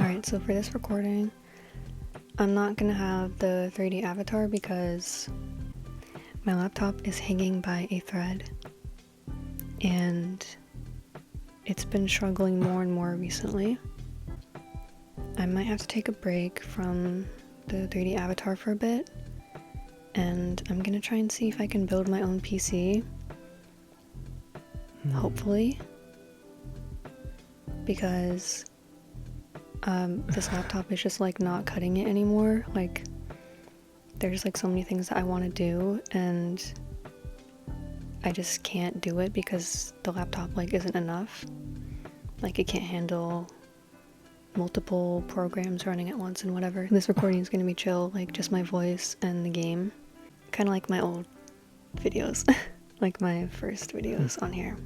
Alright, so for this recording, I'm not gonna have the 3D avatar because my laptop is hanging by a thread and it's been struggling more and more recently. I might have to take a break from the 3D avatar for a bit, and I'm gonna try and see if I can build my own PC. Hopefully. Because this laptop is just like not cutting it anymore. Like there's like so many things that I want to do and I just can't do it because the laptop like isn't enough. Like it can't handle multiple programs running at once and whatever. This recording is going to be chill, like just my voice and the game. Kind of like my old videos, like my first videos on here.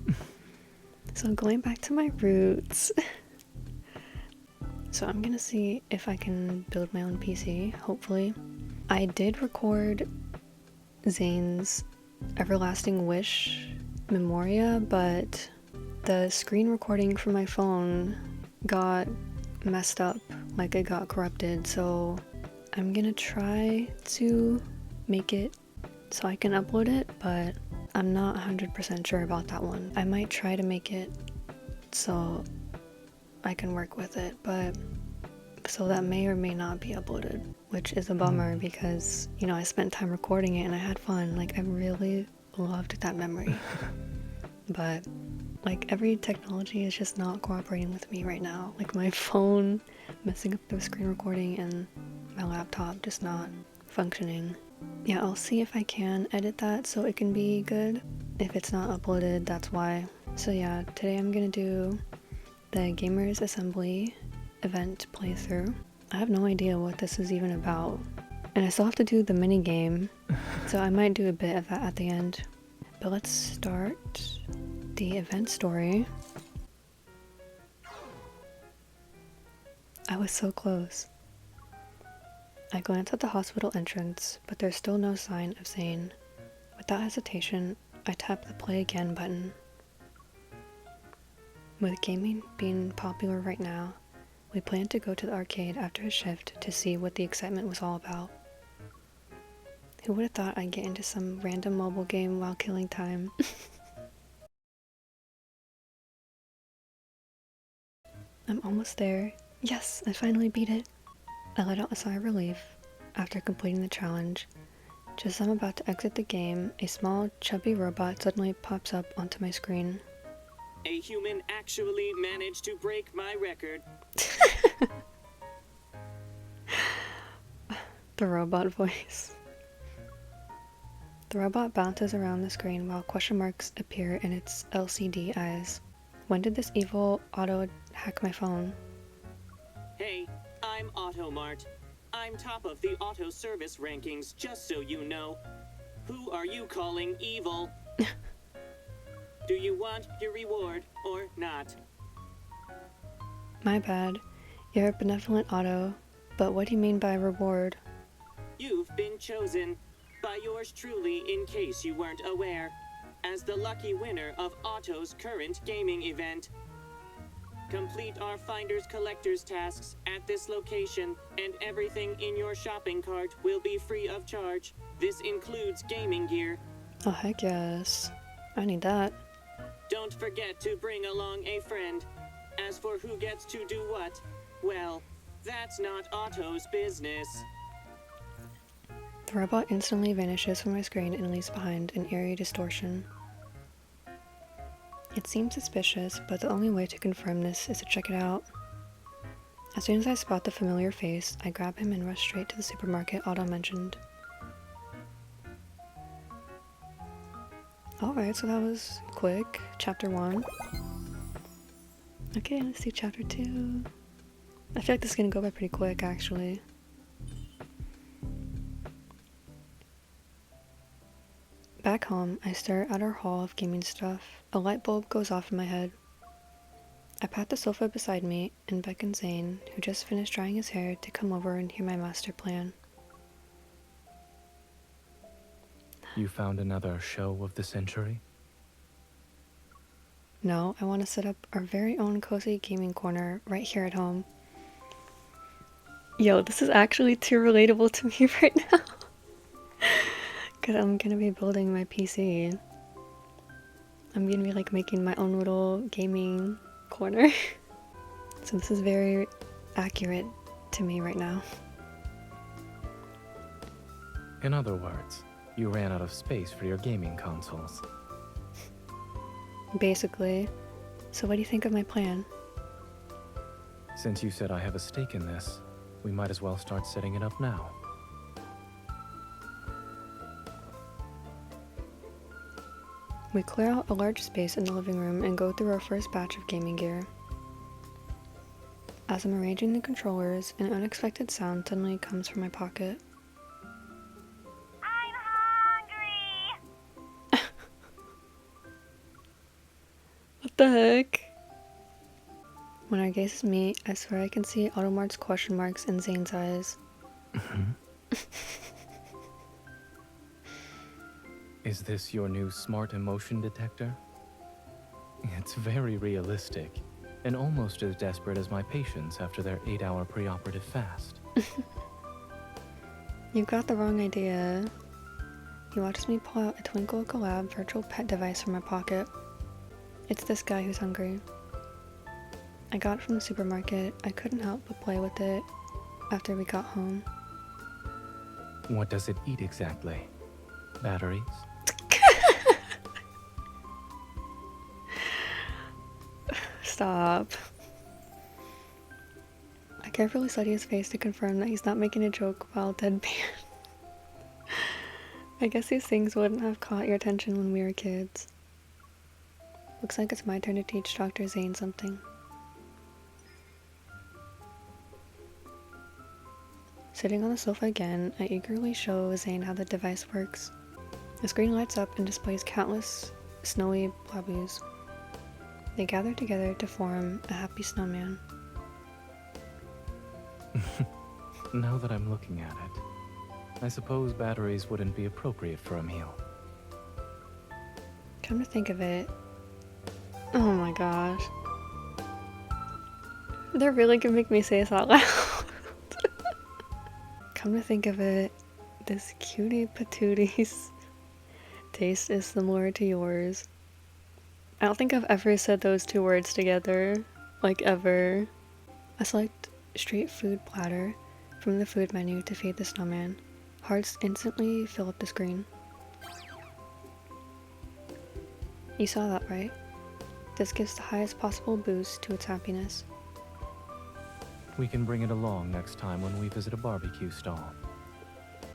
So going back to my roots. So I'm gonna see if I can build my own PC, hopefully. I did record Zayne's Everlasting Wish Memoria, but the screen recording from my phone got messed up, like it got corrupted, so I'm gonna try to make it so I can upload it, but I'm not 100% sure about that one. I might try to make it so I can work with it, but so that may or may not be uploaded, which is a bummer because, you know, I spent time recording it and I had fun. Like, I really loved that memory. But, like, every technology is just not cooperating with me right now. Like, my phone messing up the screen recording and my laptop just not functioning. Yeah, I'll see if I can edit that so it can be good. If it's not uploaded, that's why. So yeah, today I'm gonna do the Gamers Assembly event playthrough. I have no idea what this is even about. And I still have to do the mini game, so I might do a bit of that at the end. But let's start the event story. I was so close. I glance at the hospital entrance, but there's still no sign of Zayne. Without hesitation, I tap the play again button. With gaming being popular right now, we planned to go to the arcade after a shift to see what the excitement was all about. Who would have thought I'd get into some random mobile game while killing time? I'm almost there. Yes, I finally beat it. I let out a sigh of relief after completing the challenge. Just as I'm about to exit the game, a small, chubby robot suddenly pops up onto my screen. A human actually managed to break my record. The robot voice. The robot bounces around the screen while question marks appear in its LCD eyes. When did this evil auto hack my phone? Hey, I'm Automart. I'm top of the auto service rankings, just so you know. Who are you calling evil? Do you want your reward or not? My bad. You're a benevolent auto, but what do you mean by reward? You've been chosen by yours truly, in case you weren't aware, as the lucky winner of Auto's current gaming event. Complete our Finders Collectors tasks at this location, and everything in your shopping cart will be free of charge. This includes gaming gear. Oh heck yes. I need that. Don't forget to bring along a friend. As for who gets to do what, well, that's not Auto's business. The robot instantly vanishes from my screen and leaves behind an eerie distortion. It seems suspicious, but the only way to confirm this is to check it out. As soon as I spot the familiar face, I grab him and rush straight to the supermarket Otto mentioned. Alright, so that was quick. Chapter 1. Okay, let's do Chapter 2. I feel like this is gonna go by pretty quick, actually. Back home, I stare at our haul of gaming stuff. A light bulb goes off in my head. I pat the sofa beside me and beckon Zayne, who just finished drying his hair, to come over and hear my master plan. You found another show of the century? No, I want to set up our very own cozy gaming corner right here at home. Yo, this is actually too relatable to me right now. Because I'm gonna be building my PC. I'm gonna be like making my own little gaming corner. So this is very accurate to me right now. In other words, you ran out of space for your gaming consoles. Basically. So what do you think of my plan? Since you said I have a stake in this, we might as well start setting it up now. We clear out a large space in the living room and go through our first batch of gaming gear. As I'm arranging the controllers, an unexpected sound suddenly comes from my pocket. I'm hungry! What the heck? When our gazes meet, I swear I can see Automart's question marks in Zayne's eyes. Is this your new smart emotion detector? It's very realistic, and almost as desperate as my patients after their 8-hour preoperative fast. You've got the wrong idea. He watches me pull out a Twinkle Collab virtual pet device from my pocket. It's this guy who's hungry. I got it from the supermarket. I couldn't help but play with it after we got home. What does it eat exactly? Batteries? Stop. I carefully study his face to confirm that he's not making a joke while deadpan. I guess these things wouldn't have caught your attention when we were kids. Looks like it's my turn to teach Dr. Zayne something. Sitting on the sofa again, I eagerly show Zayne how the device works. The screen lights up and displays countless snowy blobbies. They gather together to form a happy snowman. Now that I'm looking at it, I suppose batteries wouldn't be appropriate for a meal. Come to think of it, oh my gosh. They're really gonna make me say this out loud. Come to think of it, this cutie patooties taste is similar to yours. I don't think I've ever said those two words together, like ever. I select street food platter from the food menu to feed the snowman. Hearts instantly fill up the screen. You saw that, right? This gives the highest possible boost to its happiness. We can bring it along next time when we visit a barbecue stall.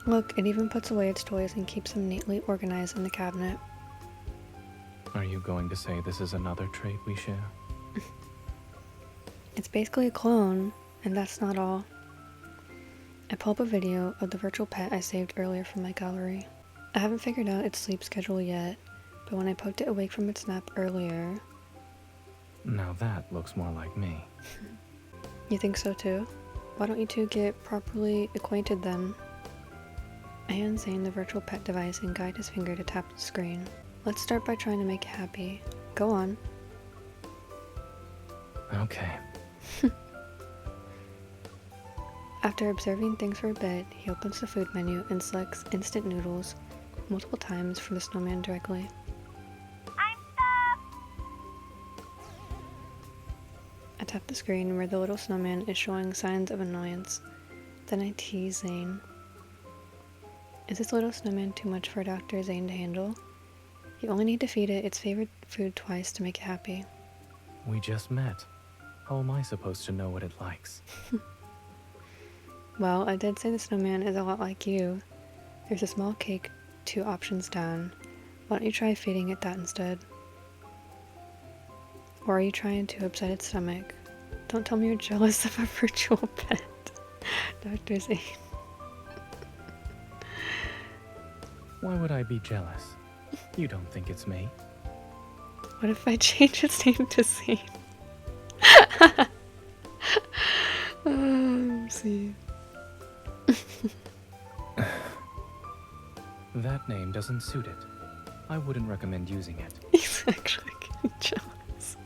Look, it even puts away its toys and keeps them neatly organized in the cabinet. Are you going to say this is another trait we share? It's basically a clone, and that's not all. I pull up a video of the virtual pet I saved earlier from my gallery. I haven't figured out its sleep schedule yet, but when I poked it awake from its nap earlier... Now that looks more like me. You think so too? Why don't you two get properly acquainted then? I hand Zayne the virtual pet device and guide his finger to tap the screen. Let's start by trying to make it happy. Go on. Okay. After observing things for a bit, he opens the food menu and selects instant noodles multiple times for the snowman directly. I'm stuck! I tap the screen where the little snowman is showing signs of annoyance. Then I tease Zayne. Is this little snowman too much for Dr. Zayne to handle? You only need to feed it its favorite food twice to make it happy. We just met. How am I supposed to know what it likes? Well, I did say the snowman is a lot like you. There's a small cake 2 options down. Why don't you try feeding it that instead? Or are you trying to upset its stomach? Don't tell me you're jealous of a virtual pet, Dr. Zayne. Why would I be jealous? You don't think it's me? What if I change its name to Zayne? See. That name doesn't suit it. I wouldn't recommend using it. He's actually getting jealous.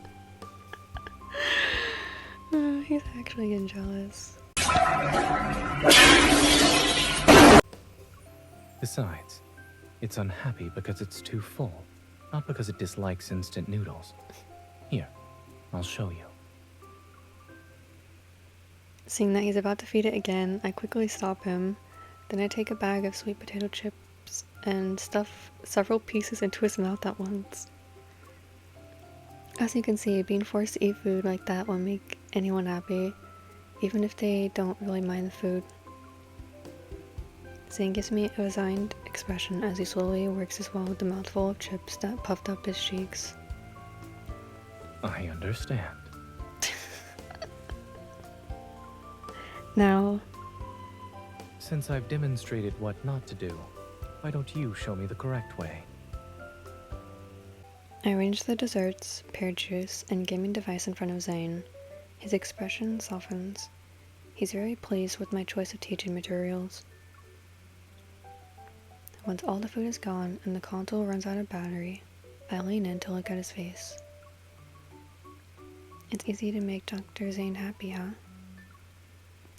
He's actually getting jealous. Besides, it's unhappy because it's too full, not because it dislikes instant noodles. Here, I'll show you. Seeing that he's about to feed it again, I quickly stop him. Then I take a bag of sweet potato chips and stuff several pieces into his mouth at once. As you can see, being forced to eat food like that won't make anyone happy, even if they don't really mind the food. Zayne gives me a resigned expression as he slowly works his way with the mouthful of chips that puffed up his cheeks. I understand. Now, Since I've demonstrated what not to do, why don't you show me the correct way? I arrange the desserts, pear juice, and gaming device in front of Zayne. His expression softens. He's very pleased with my choice of teaching materials. Once all the food is gone and the console runs out of battery, I lean in to look at his face. It's easy to make Dr. Zayne happy, huh?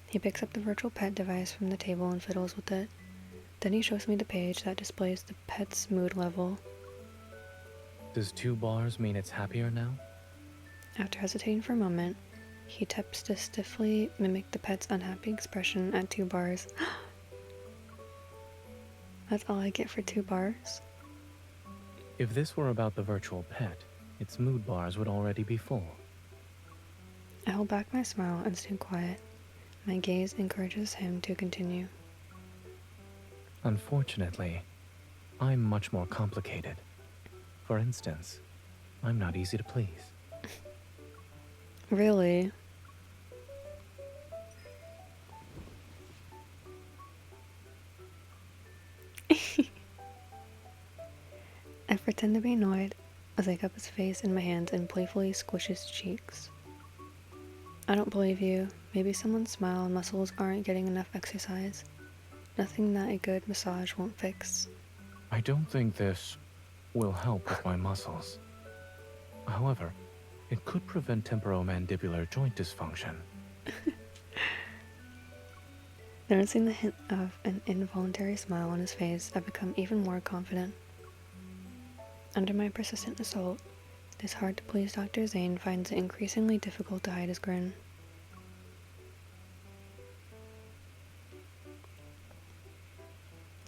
He picks up the virtual pet device from the table and fiddles with it. Then he shows me the page that displays the pet's mood level. Does 2 bars mean it's happier now? After hesitating for a moment, he taps to stiffly mimic the pet's unhappy expression at 2 bars. That's all I get for 2 bars? If this were about the virtual pet, its mood bars would already be full. I hold back my smile and stay quiet. My gaze encourages him to continue. Unfortunately, I'm much more complicated. For instance, I'm not easy to please. Really? I pretend to be annoyed as I cup his face in my hands and playfully squish his cheeks. I don't believe you. Maybe someone's smile and muscles aren't getting enough exercise. Nothing that a good massage won't fix. I don't think this will help with my muscles. However, it could prevent temporomandibular joint dysfunction. Noticing the hint of an involuntary smile on his face, I become even more confident. Under my persistent assault, this hard-to-please Dr. Zayne finds it increasingly difficult to hide his grin.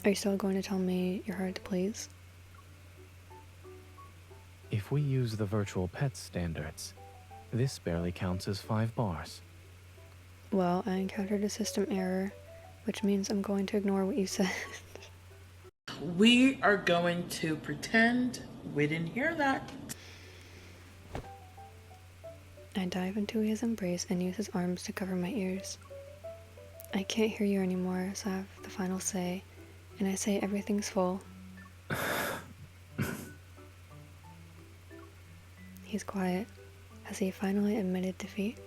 Are you still going to tell me you're hard to please? If we use the virtual pet standards, this barely counts as 5 bars. Well, I encountered a system error, which means I'm going to ignore what you said. We are going to pretend we didn't hear that. I dive into his embrace and use his arms to cover my ears. I can't hear you anymore, so I have the final say, and I say everything's full. He's quiet. Has he finally admitted defeat?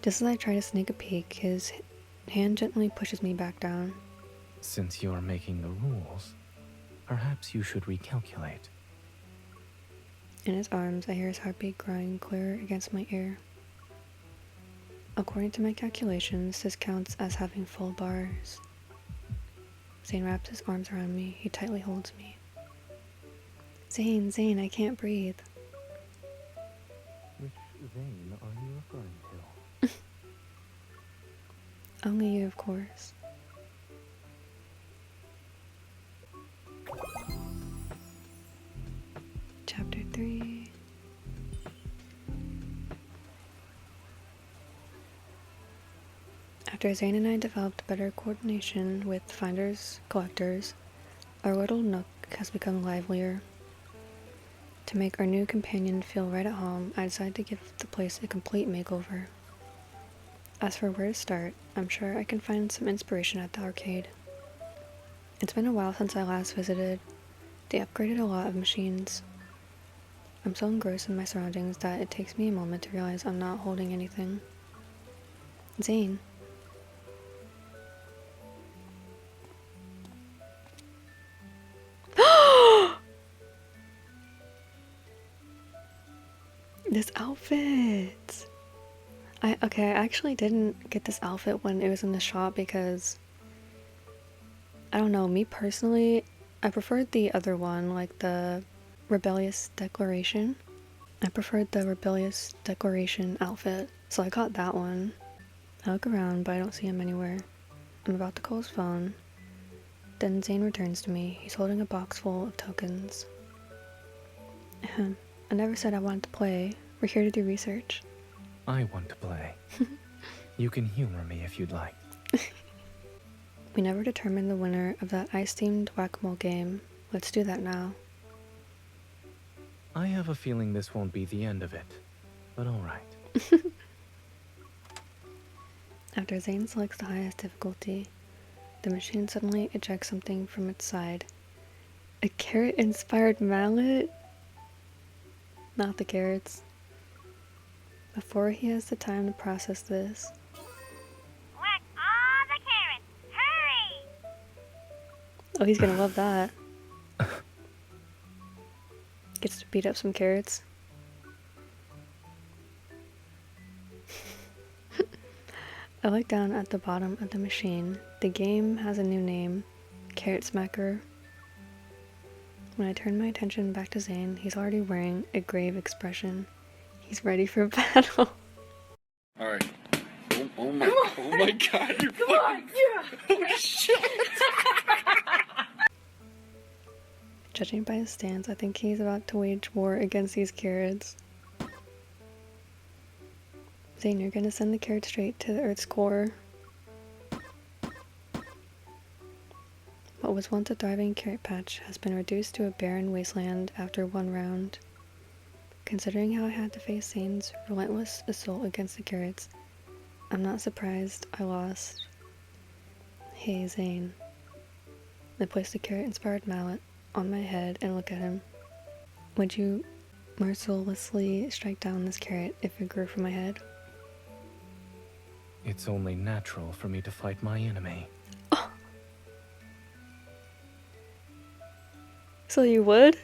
Just as I try to sneak a peek, his hand gently pushes me back down. Since you're making the rules, perhaps you should recalculate. In his arms, I hear his heartbeat growing clearer against my ear. According to my calculations, this counts as having full bars. Zayne wraps his arms around me. He tightly holds me. Zayne, I can't breathe. Which Zayne are you referring to? Only you, of course. Chapter 3. After Zayne and I developed better coordination with finders, collectors, our little nook has become livelier. To make our new companion feel right at home, I decided to give the place a complete makeover. As for where to start, I'm sure I can find some inspiration at the arcade. It's been a while since I last visited. They upgraded a lot of machines. I'm so engrossed in my surroundings that it takes me a moment to realize I'm not holding anything. Zayne. This outfit! I actually didn't get this outfit when it was in the shop because I don't know, me personally, I preferred the other one, like the Rebellious Declaration. I preferred the Rebellious Declaration outfit, so I got that one. I look around, but I don't see him anywhere. I'm about to call his phone. Then Zayne returns to me. He's holding a box full of tokens. Ahem. I never said I wanted to play. We're here to do research. I want to play. You can humor me if you'd like. We never determined the winner of that ice-themed whack-a-mole game. Let's do that now. I have a feeling this won't be the end of it, but alright. After Zayne selects the highest difficulty, the machine suddenly ejects something from its side. A carrot-inspired mallet? Not the carrots. Before he has the time to process this, Whack all the carrots! Hurry! oh, he's gonna love that. Gets to beat up some carrots. I look down at the bottom of the machine. The game has a new name, Carrot Smacker. When I turn my attention back to Zayne, he's already wearing a grave expression. He's ready for battle. Alright. Oh my god, you're fucking... Oh shit! Judging by his stance, I think he's about to wage war against these carrots. Zayne, you're gonna send the carrot straight to the Earth's core. What was once a thriving carrot patch has been reduced to a barren wasteland after one round. Considering how I had to face Zayne's relentless assault against the carrots, I'm not surprised I lost. Hey, Zayne. I place the carrot-inspired mallet on my head and look at him. Would you mercilessly strike down this carrot if it grew from my head? It's only natural for me to fight my enemy. So you would?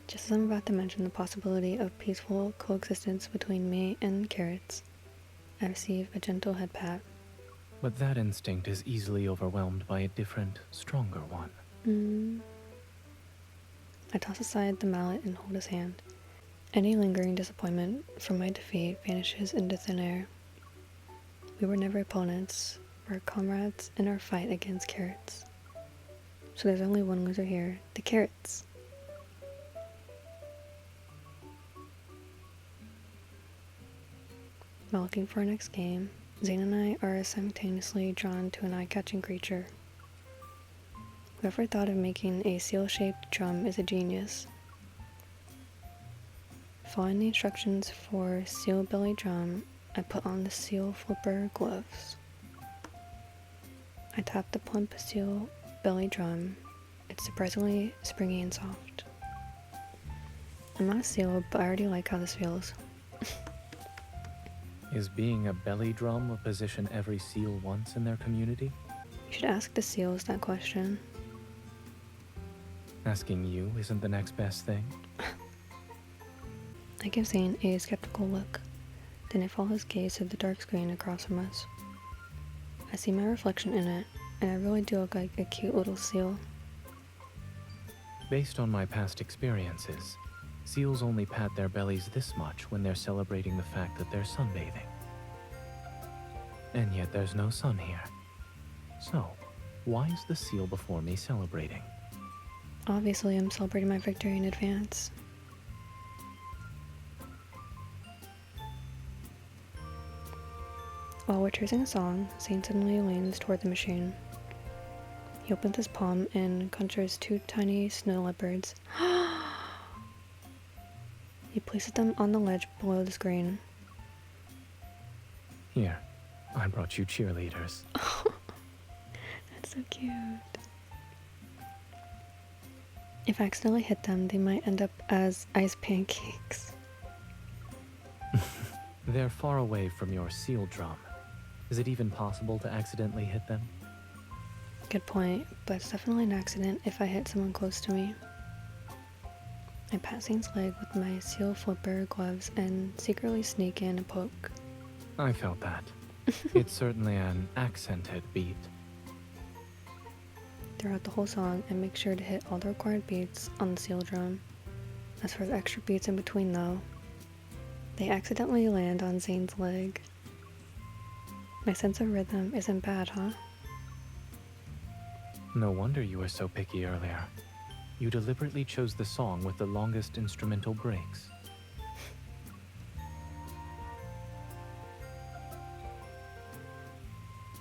Just as I'm about to mention the possibility of peaceful coexistence between me and carrots, I receive a gentle head pat. But that instinct is easily overwhelmed by a different, stronger one. I toss aside the mallet and hold his hand. Any lingering disappointment from my defeat vanishes into thin air. We were never opponents, we're comrades in our fight against carrots. So there's only one loser here, the carrots. While looking for our next game, Zayne and I are simultaneously drawn to an eye-catching creature. Whoever thought of making a seal-shaped drum is a genius. Following the instructions for seal belly drum, I put on the seal flipper gloves. I tap the plump seal belly drum. It's surprisingly springy and soft. I'm not a seal, but I already like how this feels. Is being a belly drum a position every seal wants in their community? You should ask the seals that question. Asking you isn't the next best thing? I give Zayne a skeptical look. Then I follow his gaze to the dark screen across from us. I see my reflection in it, and I really do look like a cute little seal. Based on my past experiences, seals only pat their bellies this much when they're celebrating the fact that they're sunbathing. And yet there's no sun here. So, why is the seal before me celebrating? Obviously, I'm celebrating my victory in advance. While we're choosing a song, Zayne suddenly leans toward the machine. He opens his palm and conjures two tiny snow leopards. He places them on the ledge below the screen. Here, I brought you cheerleaders. That's so cute. If I accidentally hit them, they might end up as ice pancakes. They're far away from your seal drum. Is it even possible to accidentally hit them? Good point, but it's definitely an accident if I hit someone close to me. I pat Zayne's leg with my seal flipper gloves and secretly sneak in a poke. I felt that. It's certainly an accented beat. Throughout the whole song, I make sure to hit all the required beats on the seal drum. As for the extra beats in between though, they accidentally land on Zayne's leg. My sense of rhythm isn't bad, huh? No wonder you were so picky earlier. You deliberately chose the song with the longest instrumental breaks.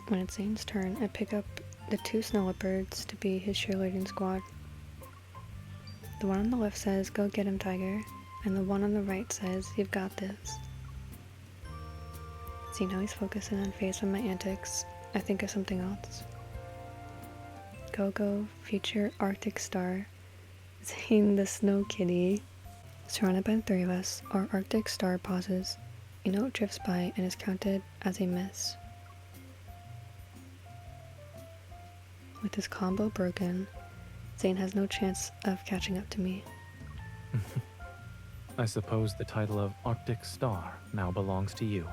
When it's Zayne's turn, I pick up the 2 snow leopards to be his cheerleading squad. The one on the left says, "Go get him, Tiger," and the one on the right says, "You've got this." Seeing how he's focusing and unfazed by my antics, I think of something else. Go, future Arctic star, Zayne the snow kitty. Surrounded by the 3 of us, our Arctic star pauses. A note drifts by and is counted as a miss. With his combo broken, Zayne has no chance of catching up to me. I suppose the title of Arctic Star now belongs to you.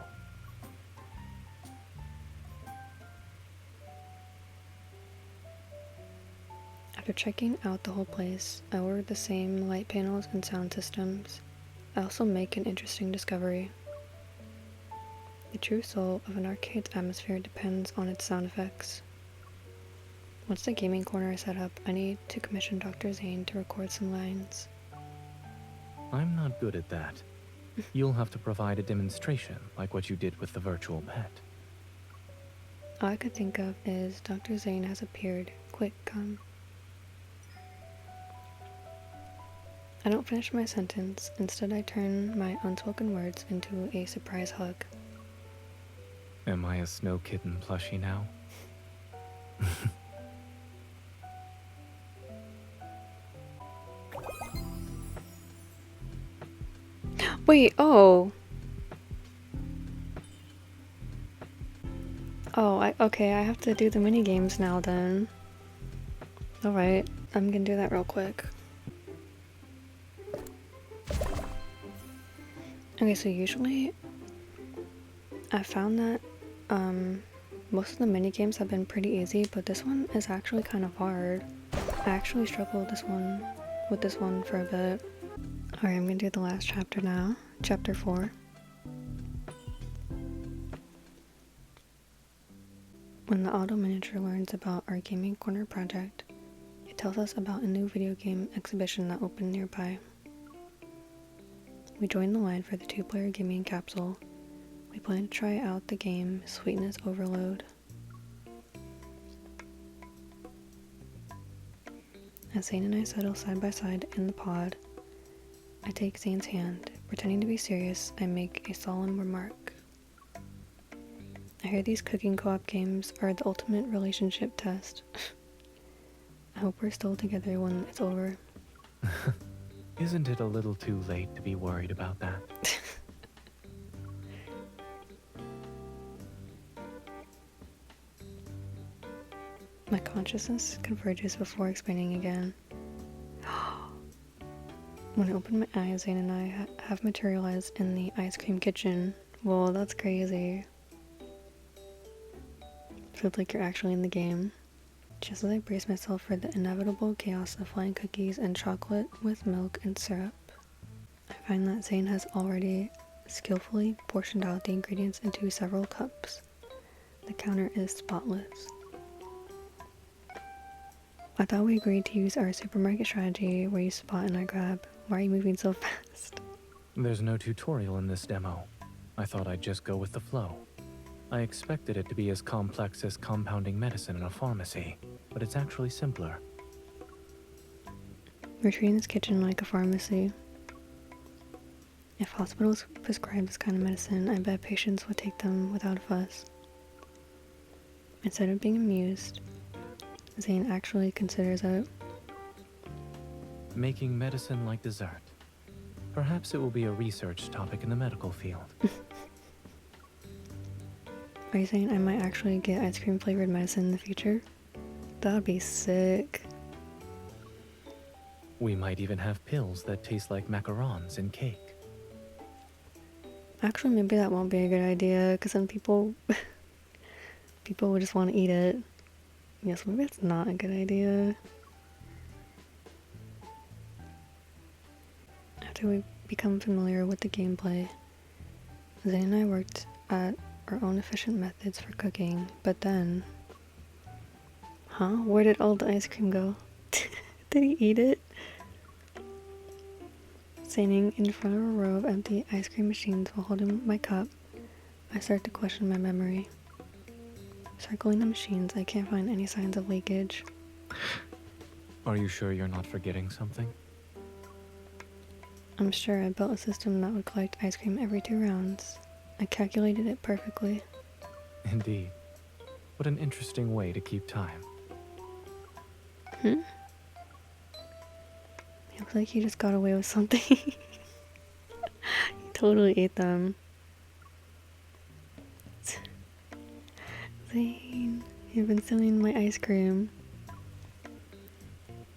After checking out the whole place, I ordered the same light panels and sound systems. I also make an interesting discovery. The true soul of an arcade's atmosphere depends on its sound effects. Once the gaming corner is set up, I need to commission Dr. Zayne to record some lines. I'm not good at that. You'll have to provide a demonstration like what you did with the virtual pet. All I could think of is Dr. Zayne has appeared. Quick, come. I don't finish my sentence. Instead, I turn my unspoken words into a surprise hug. Am I a snow kitten plushie now? Wait, oh! Okay, I have to do the mini games now then. Alright, I'm gonna do that real quick. Okay, so usually I found that most of the mini games have been pretty easy, but this one is actually kind of hard. I actually struggled with this one for a bit. Alright, I'm gonna do the last chapter now. Chapter 4. When the auto manager learns about our gaming corner project, it tells us about a new video game exhibition that opened nearby. We join the line for the 2-player gaming capsule. We plan to try out the game Sweetness Overload. As Zayne and I settle side by side in the pod, I take Zayne's hand. Pretending to be serious, I make a solemn remark. I hear these cooking co-op games are the ultimate relationship test. I hope we're still together when it's over. Isn't it a little too late to be worried about that? My consciousness converges before explaining again. When I open my eyes, Zayne and I have materialized in the ice cream kitchen. Whoa, that's crazy. Feels like you're actually in the game. Just as I brace myself for the inevitable chaos of flying cookies and chocolate with milk and syrup, I find that Zayne has already skillfully portioned out the ingredients into several cups. The counter is spotless. I thought we agreed to use our supermarket strategy where you spot and I grab. Why are you moving so fast? There's no tutorial in this demo. I thought I'd just go with the flow. I expected it to be as complex as compounding medicine in a pharmacy, but it's actually simpler. We're treating this kitchen like a pharmacy. If hospitals prescribe this kind of medicine, I bet patients would take them without a fuss. Instead of being amused, Zayne actually considers it. Making medicine like dessert. Perhaps it will be a research topic in the medical field. Are you saying I might actually get ice cream flavored medicine in the future? That would be sick. We might even have pills that taste like macarons and cake. Actually, maybe that won't be a good idea, because then people will just want to eat it. Yes, maybe it's not a good idea. After we become familiar with the gameplay, Zayne and I worked at our own efficient methods for cooking, but then... Huh? Where did all the ice cream go? Did he eat it? Standing in front of a row of empty ice cream machines while holding my cup, I start to question my memory. Circling the machines, I can't find any signs of leakage. Are you sure you're not forgetting something? I'm sure I built a system that would collect ice cream every 2 rounds. I calculated it perfectly. Indeed. What an interesting way to keep time. It looks like he just got away with something. He totally ate them. Zayne, you've been stealing my ice cream.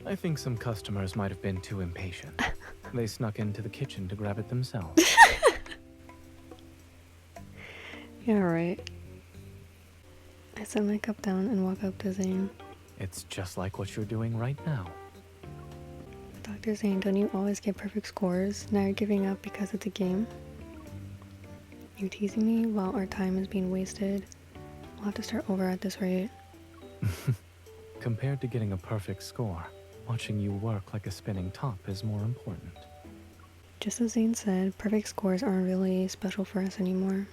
I think some customers might have been too impatient. They snuck into the kitchen to grab it themselves. Yeah, right. I set my cup down and walk up to Zayne. It's just like what you're doing right now. Dr. Zayne, don't you always get perfect scores? Now you're giving up because it's a game? You're teasing me while our time is being wasted. We'll have to start over at this rate. Compared to getting a perfect score, watching you work like a spinning top is more important. Just as Zayne said, perfect scores aren't really special for us anymore.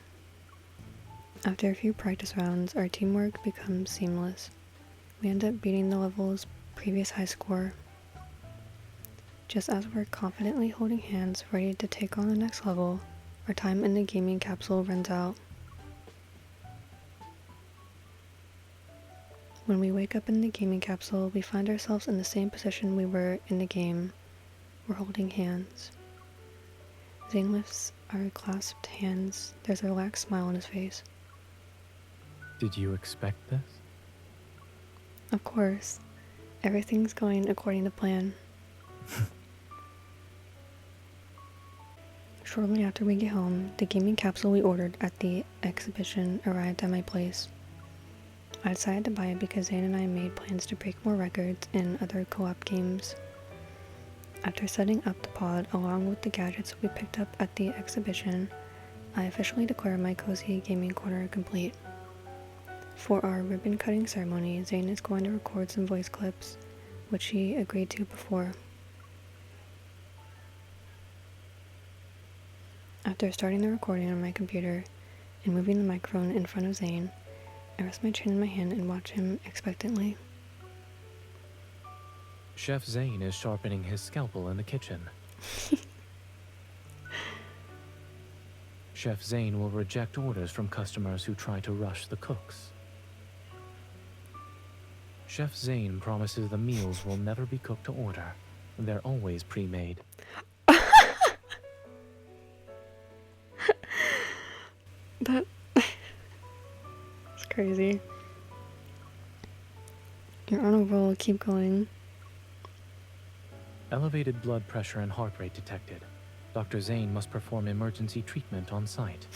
After a few practice rounds, our teamwork becomes seamless. We end up beating the level's previous high score. Just as we're confidently holding hands, ready to take on the next level, our time in the gaming capsule runs out. When we wake up in the gaming capsule, we find ourselves in the same position we were in the game. We're holding hands. Zayne lifts our clasped hands. There's a relaxed smile on his face. Did you expect this? Of course. Everything's going according to plan. Shortly after we get home, the gaming capsule we ordered at the exhibition arrived at my place. I decided to buy it because Zayne and I made plans to break more records in other co-op games. After setting up the pod along with the gadgets we picked up at the exhibition, I officially declare my cozy gaming corner complete. For our ribbon cutting ceremony, Zayne is going to record some voice clips, which he agreed to before. After starting the recording on my computer and moving the microphone in front of Zayne, I rest my chin in my hand and watch him expectantly. Chef Zayne is sharpening his scalpel in the kitchen. Chef Zayne will reject orders from customers who try to rush the cooks. Chef Zayne promises the meals will never be cooked to order. They're always pre-made. That's crazy. You're on a roll, keep going. Elevated blood pressure and heart rate detected. Dr. Zayne must perform emergency treatment on site.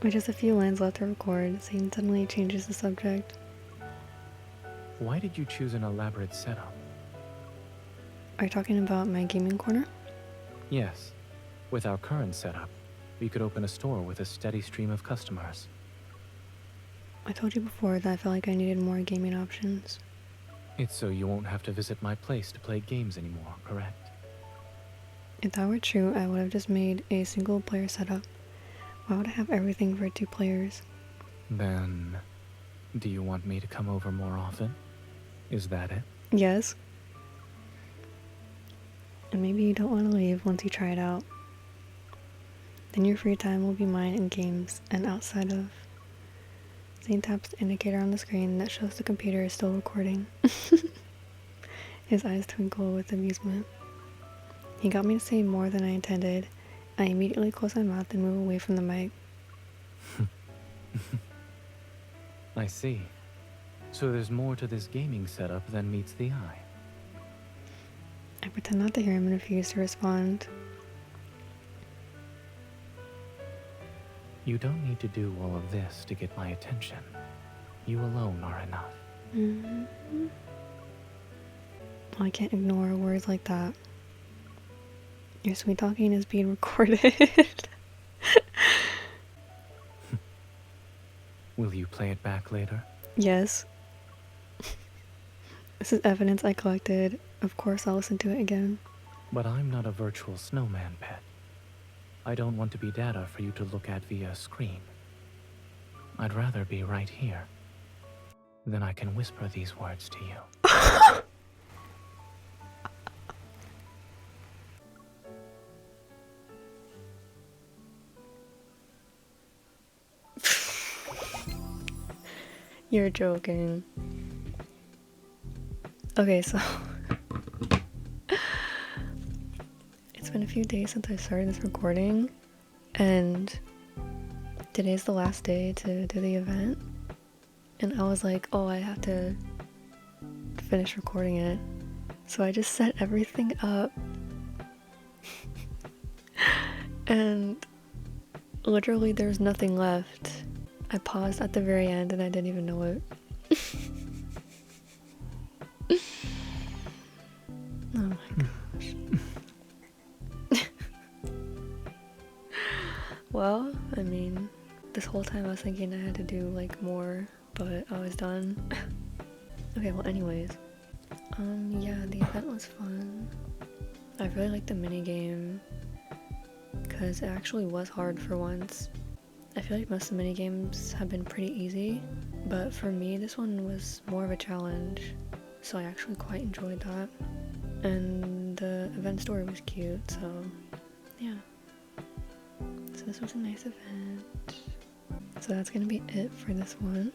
With just a few lines left to record, Zayne suddenly changes the subject. Why did you choose an elaborate setup? Are you talking about my gaming corner? Yes. With our current setup, we could open a store with a steady stream of customers. I told you before that I felt like I needed more gaming options. It's so you won't have to visit my place to play games anymore, correct? If that were true, I would have just made a single player setup. Why would I have everything for 2 players? Then, do you want me to come over more often? Is that it? Yes. And maybe you don't want to leave once you try it out. Then your free time will be mine in games and outside of. Zayne taps the indicator on the screen that shows the computer is still recording. His eyes twinkle with amusement. He got me to say more than I intended. I immediately close my mouth and move away from the mic. I see. So there's more to this gaming setup than meets the eye. I pretend not to hear him and refuse to respond. You don't need to do all of this to get my attention. You alone are enough. Well, I can't ignore words like that. Your sweet talking is being recorded. Will you play it back later? Yes. This is evidence I collected. Of course I'll listen to it again. But I'm not a virtual snowman pet. I don't want to be data for you to look at via a screen. I'd rather be right here. Then I can whisper these words to you. You're joking. Okay, so it's been a few days since I started this recording, and today's the last day to do the event. And I was like, oh, I have to finish recording it. So I just set everything up. And literally there's nothing left. I paused at the very end and I didn't even know it. Oh my gosh. Well, I mean, this whole time I was thinking I had to do like more, but I was done. Okay, well anyways. Yeah, the event was fun. I really liked the minigame because it actually was hard for once. I feel like most of the minigames have been pretty easy, but for me this one was more of a challenge, so I actually quite enjoyed that. And the event story was cute, so yeah. So this was a nice event. So that's gonna be it for this one.